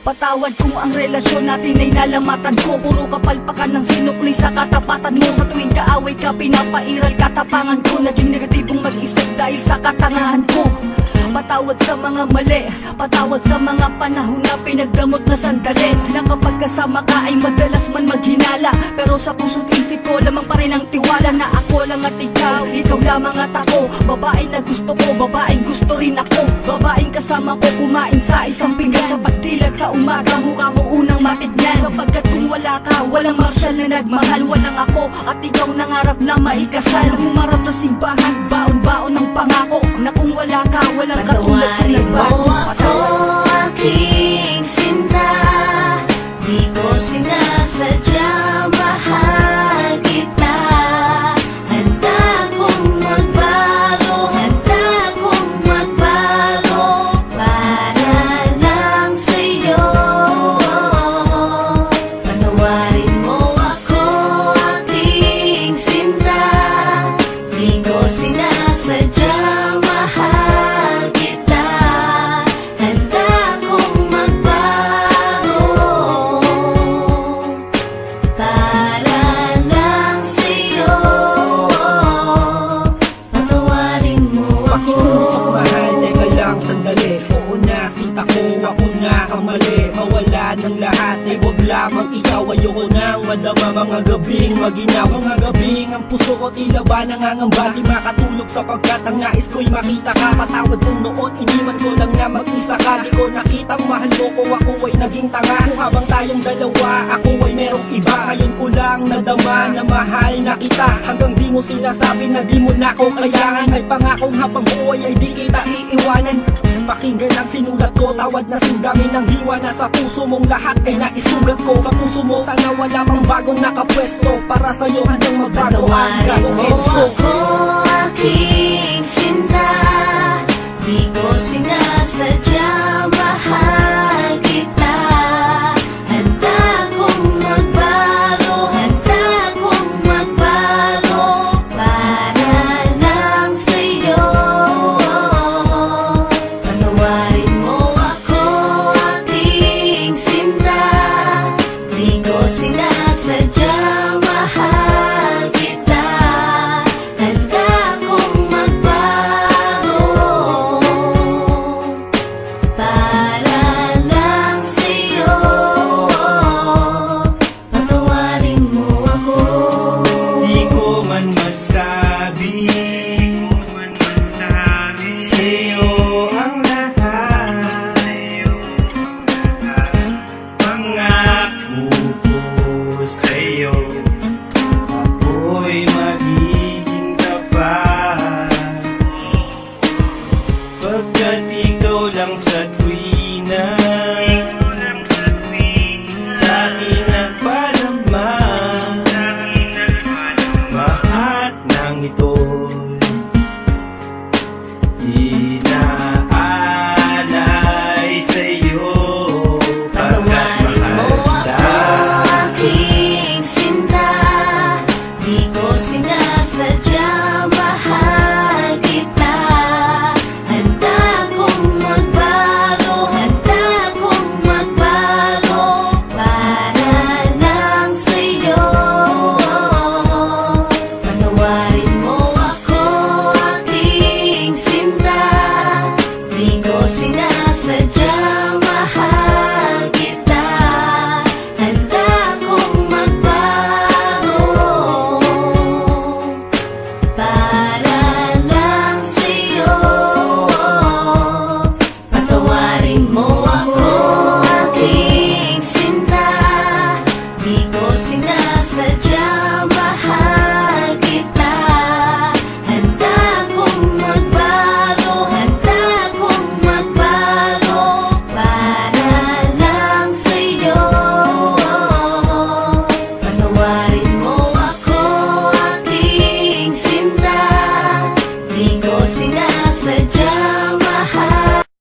Patawad kung ang relasyon natin ay nalamatan ko. Puro kapalpakan ng sinukli sa katapatan mo. Sa tuwing kaaway ka, pinapairal katapangan ko. Naging negatibong mag-isip dahil sa katangahan ko. Patawad sa mga mali, patawad sa mga panahon na pinagdamot na sandali. Na kapag kasama ka ay madalas man maghinala, pero sa puso't isip ko lamang pa rin ang tiwala. Na ako lang at ikaw lamang at ako. Babae na gusto ko, babaeng gusto rin ako. Babaeng kasama ko kumain sa isang pinggan. Sa pagdilat sa umaga, mukha mo unang matignan. Sapagkat kung wala ka, walang marsyal na nagmahal. Walang ako at ikaw nangarap na maikasal. Humarap sa simbahan, baon-baon ng pangako. Na kung wala ka, walang patawarin mo ako, aking sinta. Di ko sinasadya, mahal kita. Handa kong magbago, handa kong magbago para lang sa'yo. Patawarin mo ako, aking sinta. Di ko sinasadya, mahal kita. Handa kong magbago para lang sa'yo. Patawarin mo ako. Pakiusap mahal, teka lang sandali. Oo na, sinta ko, ako na ang mali. Mawala ng lahat, ay wag lamang ikaw. Ayoko nang madama mga gabing maginaw. Mga gabing ang puso ko tila ba nangangamba. Di makatulog sapagkat ang nais ko'y makita ka. Patawad kung noon iniwan ko lang na mag-isa ka. Di ko nakitang mahal mo ko, ako ay naging tanga. Kung habang tayong dalawa, ako ay merong iba. Ngayon ko lang nadama na mahal na kita. Hanggang di mo sinasabi na di mo na ko kailangan. May pangakong habang buhay ay di kita iiwanan. Pakinggan ang sinulat ko, tawad na singgamin ng hiwa. Na sa puso mong lahat ay naisugat ko. Sa puso mo sana wala pang bagong nakapwesto. Para sa'yo hanggang magbago ang Patawarin gagong mo Enzo. ako, aking sinta. Di ko sinasadya, mahal kita. Handa kong magbago, handa kong magbago para lang sa'yo. Patawarin mo ako, aking sinta. Di ko sinasadya, mahal kita. Handa kong magbago para lang sa'yo. Patawarin mo ako. Di ko man masabi